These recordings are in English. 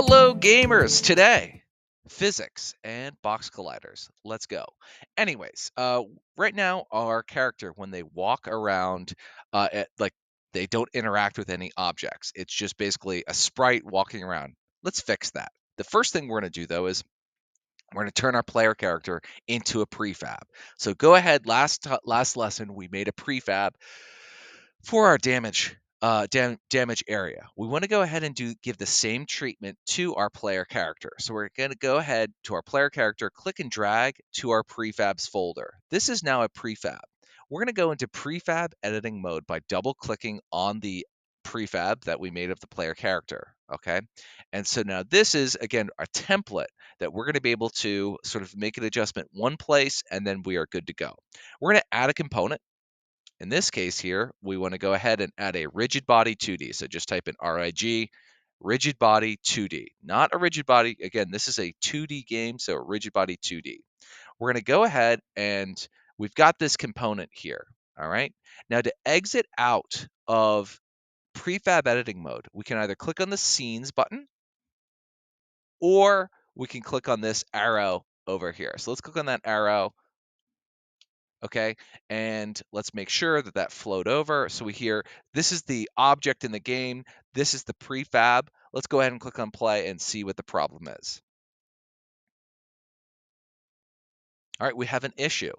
Hello, gamers! Today, physics and box colliders. Let's go. Anyways, right now, our character, when they walk around, they don't interact with any objects. It's just basically a sprite walking around. Let's fix that. The first thing we're going to do, though, is we're going to turn our player character into a prefab. So go ahead. Last lesson, we made a prefab for our damage area. We want to go ahead and give the same treatment to our player character. So we're going to go ahead to our player character, click and drag to our prefabs folder. This is now a prefab. We're going to go into prefab editing mode by double clicking on the prefab that we made of the player character. Okay. And so now this is, again, a template that we're going to be able to sort of make an adjustment one place, and then we are good to go. We're going to add a component. In this case here, we want to go ahead and add a rigid body 2D. So just type in RIG, rigid body 2D, not a rigid body. Again, this is a 2D game, so rigid body 2D. We're going to go ahead and we've got this component here. All right. Now to exit out of prefab editing mode, we can either click on the scenes button or we can click on this arrow over here. So let's click on that arrow. Okay, and let's make sure that that flowed over. So we hear, this is the object in the game. This is the prefab. Let's go ahead and click on play and see what the problem is. All right, we have an issue.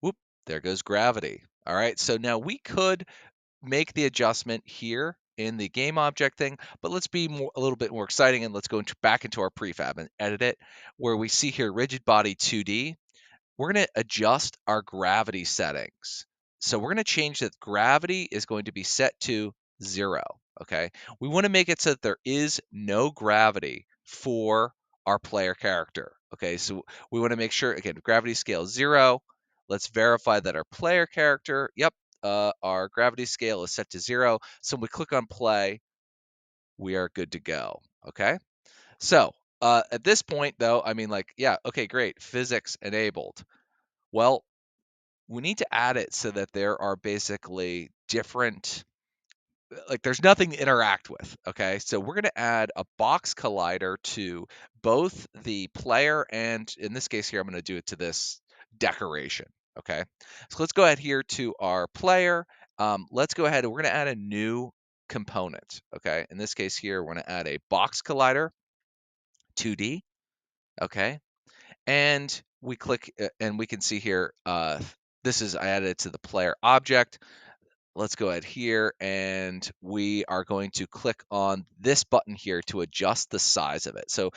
Whoop, there goes gravity. All right, so now we could make the adjustment here in the game object thing, but let's be a little bit more exciting and let's go back into our prefab and edit it where we see here rigid body 2D. We're going to adjust our gravity settings. So we're going to change that gravity is going to be set to 0. Okay. We want to make it so that there is no gravity for our player character. Okay. So we want to make sure, again, gravity scale 0. Let's verify that our player character, yep, our gravity scale is set to 0. So when we click on play, we are good to go. Okay. So at this point, though, I mean, like, yeah, okay, great. Physics enabled. Well, we need to add it so that there are basically different, like there's nothing to interact with. Okay. So we're going to add a box collider to both the player and in this case here, I'm going to do it to this decoration. Okay. So let's go ahead here to our player. Let's go ahead and we're going to add a new component. Okay. In this case here, we're going to add a box collider 2D. Okay. And we click and we can see here, this is, I added it to the player object. Let's go ahead here and we are going to click on this button here to adjust the size of it. So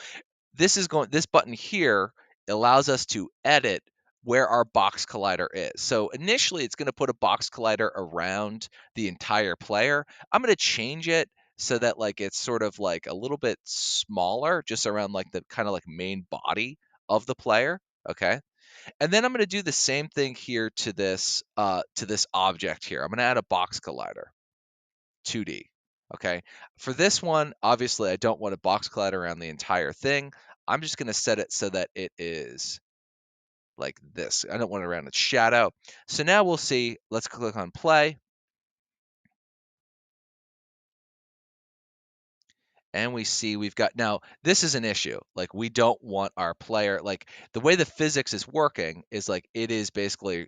this button here allows us to edit where our box collider is. So initially it's going to put a box collider around the entire player. I'm going to change it so that like it's sort of like a little bit smaller, just around like the kind of like main body of the player. Okay. And then I'm going to do the same thing here to this object here. I'm going to add a box collider 2D. Okay. For this one, obviously I don't want a box collider around the entire thing. I'm just going to set it so that it is like this. I don't want it around its shadow. So now we'll see, let's click on play. And we see we've got, now this is an issue. Like we don't want our player, like the way the physics is working is like it is basically,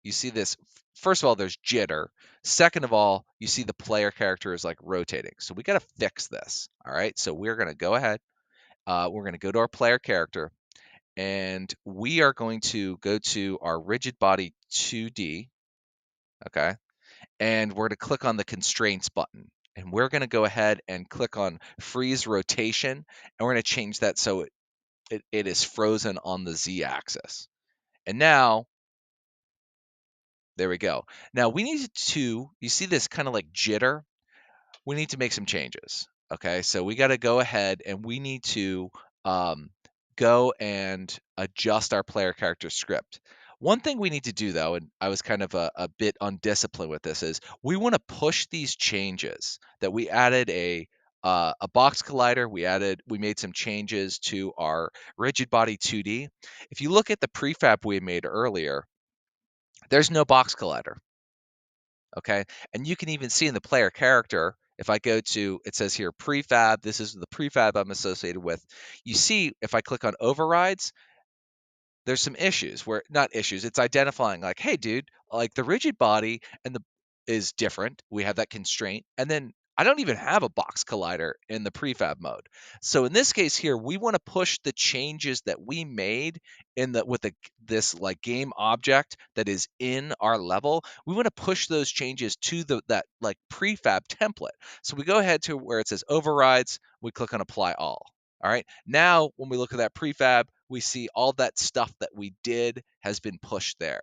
you see this, first of all, there's jitter. Second of all, you see the player character is like rotating. So we got to fix this. All right. So we're going to go ahead. We're going to go to our player character and we are going to go to our rigid body 2D. Okay. And we're going to click on the constraints button. And we're going to go ahead and click on freeze rotation. And we're going to change that so it is frozen on the Z axis. And now, there we go. Now we need to, you see this kind of like jitter? We need to make some changes. Okay, so we got to go ahead and we need to go and adjust our player character script. One thing we need to do though, and I was kind of a bit undisciplined with this, is we want to push these changes that we added a box collider. We made some changes to our rigid body 2D. If you look at the prefab we made earlier, there's no box collider. Okay. And you can even see in the player character, If I go to, it says here prefab, this is the prefab I'm associated with. You see, if I click on overrides, there's some issues where, not issues, it's identifying like, hey, dude, like the rigid body and the is different. We have that constraint. And then I don't even have a box collider in the prefab mode. So in this case here, we want to push the changes that we made in the with the this like game object that is in our level. We want to push those changes to that like prefab template. So we go ahead to where it says overrides, we click on apply all. All right. Now, when we look at that prefab, we see all that stuff that we did has been pushed there.